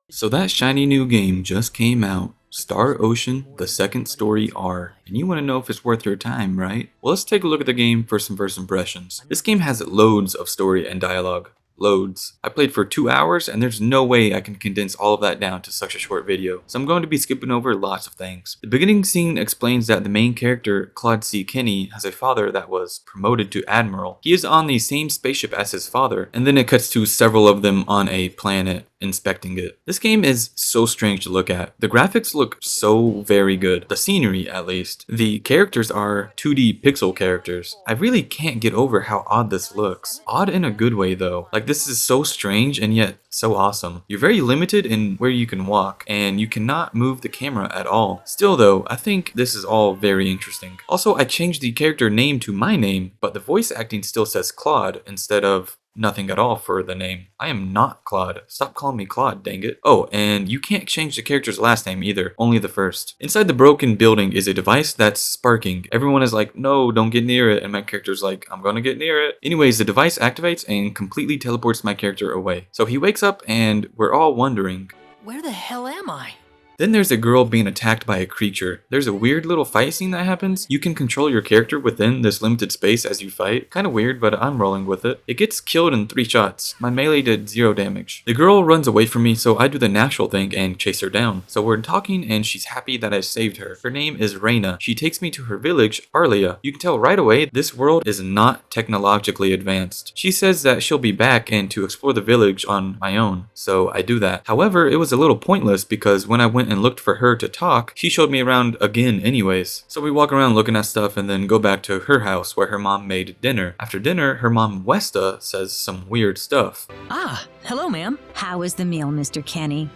So that shiny new game just came out, Star Ocean: The Second Story R, and you want to know if it's worth your time, right? Well, let's take a look at the game for some first impressions. This game has loads of story and dialogue. Loads. I played for 2 hours and there's no way I can condense all of that down to such a short video, so I'm going to be skipping over lots of things. The beginning scene explains that the main character, Claude C. Kinney, has a father that was promoted to admiral. He is on the same spaceship as his father, and then it cuts to several of them on a planet inspecting it. This game is so strange to look at. The graphics look so very good. The scenery, at least. The characters are 2D pixel characters. I really can't get over how odd this looks. Odd in a good way though. Like, this is so strange and yet so awesome. You're very limited in where you can walk, and you cannot move the camera at all. Still though, I think this is all very interesting. Also, I changed the character name to my name, but the voice acting still says Claude instead of nothing at all for the name. I am not Claude. Stop calling me Claude, dang it. Oh, and you can't change the character's last name either, only the first. Inside the broken building is a device that's sparking. Everyone is like, no, don't get near it, and my character's like, I'm gonna get near it. Anyways, the device activates and completely teleports my character away. So he wakes up and we're all wondering, where the hell am I? then there's a girl being attacked by a creature. There's a weird little fight scene that happens. You can control your character within this limited space as you fight. Kinda weird, but I'm rolling with it. It gets killed in 3 shots. My melee did 0 damage. The girl runs away from me, so I do the natural thing and chase her down. So we're talking and she's happy that I saved her. Her name is Reina. She takes me to her village, Arlia. You can tell right away this world is not technologically advanced. She says that she'll be back and to explore the village on my own. So I do that. However, it was a little pointless because when I went and looked for her to talk, she showed me around again anyways. So we walk around looking at stuff and then go back to her house where her mom made dinner. After dinner, her mom Westa says some weird stuff. Ah, hello, ma'am. How was the meal, Mr. Kenny?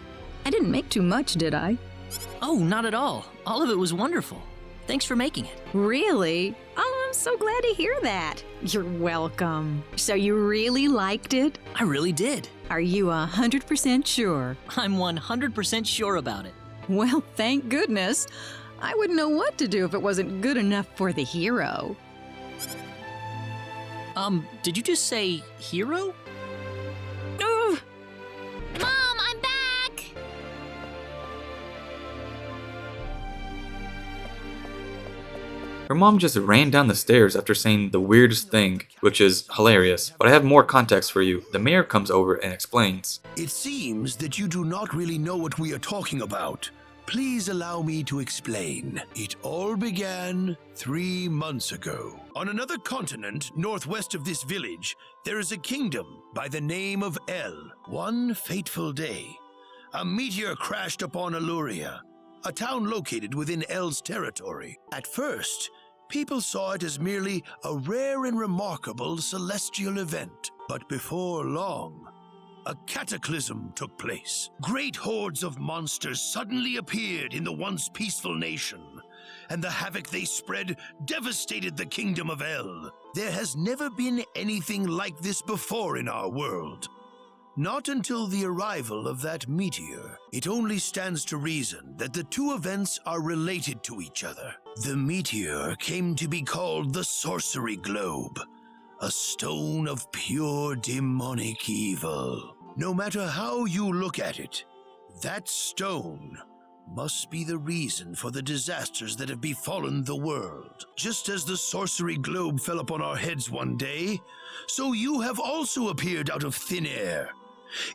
I didn't make too much, did I? Oh, not at all. All of it was wonderful. Thanks for making it. Really? Oh, I'm so glad to hear that. You're welcome. So you really liked it? I really did. Are you 100% sure? I'm 100% sure about it. Well, thank goodness. I wouldn't know what to do if it wasn't good enough for the hero. Did you just say hero? Ugh. Mom, I'm back! Her mom just ran down the stairs after saying the weirdest thing, which is hilarious. But I have more context for you. The mayor comes over and explains. It seems that you do not really know what we are talking about. Please allow me to explain. It all began 3 months ago. On another continent, northwest of this village, there is a kingdom by the name of El. One fateful day, a meteor crashed upon Aluria, a town located within El's territory. At first, people saw it as merely a rare and remarkable celestial event. But before long, a cataclysm took place. Great hordes of monsters suddenly appeared in the once peaceful nation, and the havoc they spread devastated the kingdom of El. There has never been anything like this before in our world. Not until the arrival of that meteor. It only stands to reason that the 2 events are related to each other. The meteor came to be called the Sorcery Globe, a stone of pure demonic evil. No matter how you look at it, that stone must be the reason for the disasters that have befallen the world. Just as the Sorcery Globe fell upon our heads one day, so you have also appeared out of thin air.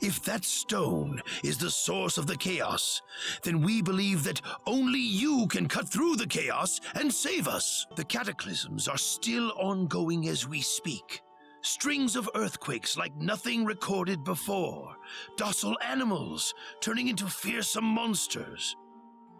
If that stone is the source of the chaos, then we believe that only you can cut through the chaos and save us. The cataclysms are still ongoing as we speak. Strings of earthquakes like nothing recorded before. Docile animals turning into fearsome monsters.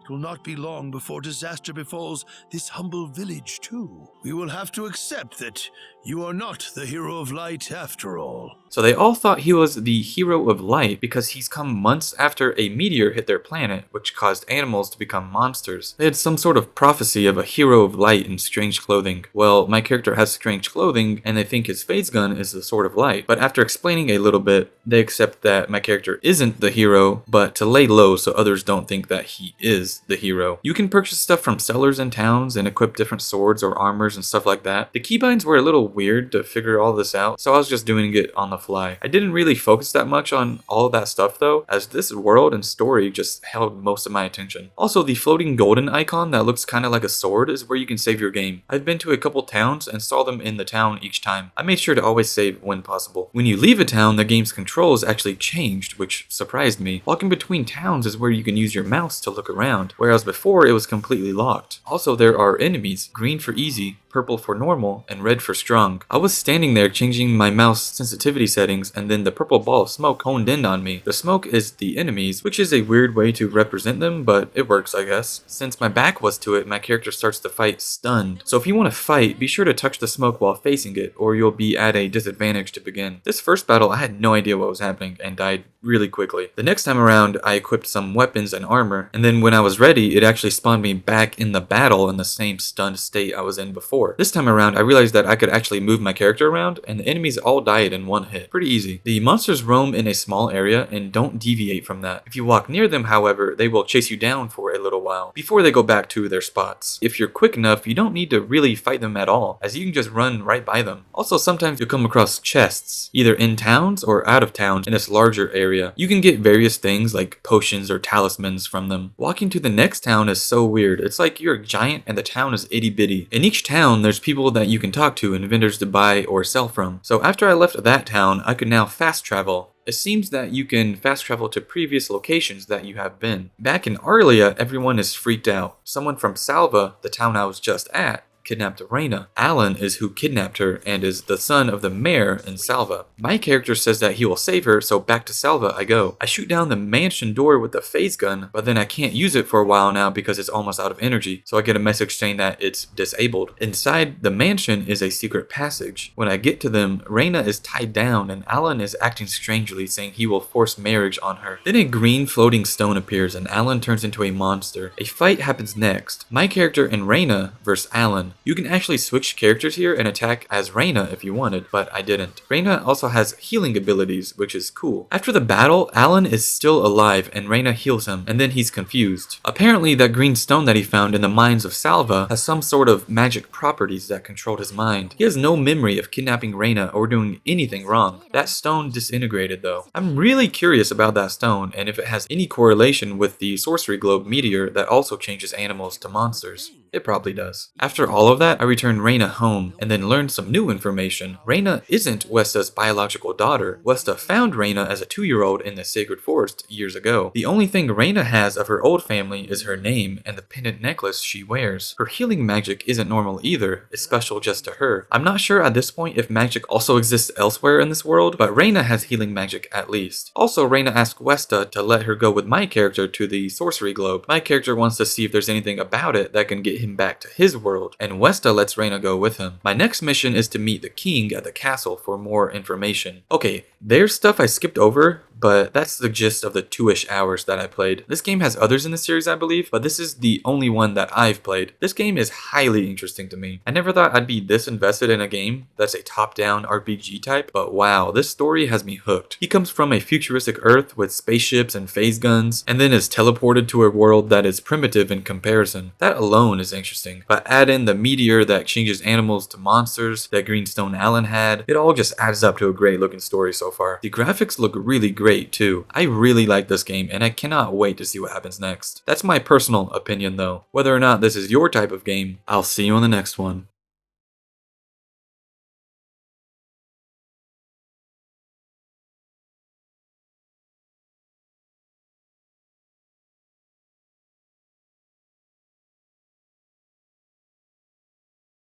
It will not be long before disaster befalls this humble village too. We will have to accept that you are not the hero of light after all. So they all thought he was the hero of light because he's come months after a meteor hit their planet, which caused animals to become monsters. They had some sort of prophecy of a hero of light in strange clothing. Well, my character has strange clothing, and they think his phase gun is the sword of light. But after explaining a little bit, they accept that my character isn't the hero, but to lay low so others don't think that he is is the hero. You can purchase stuff from sellers in towns and equip different swords or armors and stuff like that. The keybinds were a little weird to figure all this out, so I was just doing it on the fly. I didn't really focus that much on all of that stuff though, as this world and story just held most of my attention. Also, the floating golden icon that looks kind of like a sword is where you can save your game. I've been to a couple towns and saw them in the town each time. I made sure to always save when possible. When you leave a town, the game's controls actually changed, which surprised me. Walking between towns is where you can use your mouse to look around, whereas before it was completely locked. Also, there are enemies, green for easy, purple for normal, and red for strong. I was standing there changing my mouse sensitivity settings, and then the purple ball of smoke honed in on me. The smoke is the enemies, which is a weird way to represent them, but it works, I guess. Since my back was to it, my character starts to fight stunned. So if you want to fight, be sure to touch the smoke while facing it, or you'll be at a disadvantage to begin. This first battle, I had no idea what was happening, and died really quickly. The next time around, I equipped some weapons and armor, and then when I was ready, it actually spawned me back in the battle in the same stunned state I was in before. This time around, I realized that I could actually move my character around, and the enemies all died in one hit. Pretty easy. The monsters roam in a small area and don't deviate from that. If you walk near them, however, they will chase you down for a little while before they go back to their spots. If you're quick enough, you don't need to really fight them at all, as you can just run right by them. Also, sometimes you'll come across chests, either in towns or out of towns in this larger area. You can get various things like potions or talismans from them. Walking to the next town is so weird. It's like you're a giant and the town is itty bitty. In each town, there's people that you can talk to and vendors to buy or sell from. So after I left that town, I could now fast travel. It seems that you can fast travel to previous locations that you have been. Back in Arlia, everyone is freaked out. Someone from Salva, the town I was just at, kidnapped Reina. Alan is who kidnapped her and is the son of the mayor in Salva. My character says that he will save her, so back to Salva I go. I shoot down the mansion door with the phase gun, but then I can't use it for a while now because it's almost out of energy, so I get a message saying that it's disabled. Inside the mansion is a secret passage. When I get to them, Reina is tied down and Alan is acting strangely, saying he will force marriage on her. Then a green floating stone appears and Alan turns into a monster. A fight happens next. My character and Reina versus Alan. You can actually switch characters here and attack as Reina if you wanted, but I didn't. Reina also has healing abilities, which is cool. After the battle, Alan is still alive and Reina heals him, and then he's confused. Apparently, that green stone that he found in the mines of Salva has some sort of magic properties that controlled his mind. He has no memory of kidnapping Reina or doing anything wrong. That stone disintegrated though. I'm really curious about that stone and if it has any correlation with the sorcery globe meteor that also changes animals to monsters. It probably does. After all of that, I returned Reina home and then learned some new information. Reina isn't Westa's biological daughter. Westa found Reina as a 2-year-old in the Sacred Forest years ago. The only thing Reina has of her old family is her name and the pendant necklace she wears. Her healing magic isn't normal either. It's special just to her. I'm not sure at this point if magic also exists elsewhere in this world, but Reina has healing magic at least. Also, Reina asked Westa to let her go with my character to the sorcery globe. My character wants to see if there's anything about it that can get him back to his world, and Westa lets Reina go with him. My next mission is to meet the king at the castle for more information. Okay, there's stuff I skipped over, but that's the gist of the 2-ish hours that I played. This game has others in the series, I believe, but this is the only one that I've played. This game is highly interesting to me. I never thought I'd be this invested in a game that's a top-down RPG type, but wow, this story has me hooked. He comes from a futuristic Earth with spaceships and phase guns, and then is teleported to a world that is primitive in comparison. That alone is interesting, but add in the meteor that changes animals to monsters that Greenstone Allen had, it all just adds up to a great looking story so far. The graphics look really great too. I really like this game and I cannot wait to see what happens next. That's my personal opinion though. Whether or not this is your type of game, I'll see you on the next one.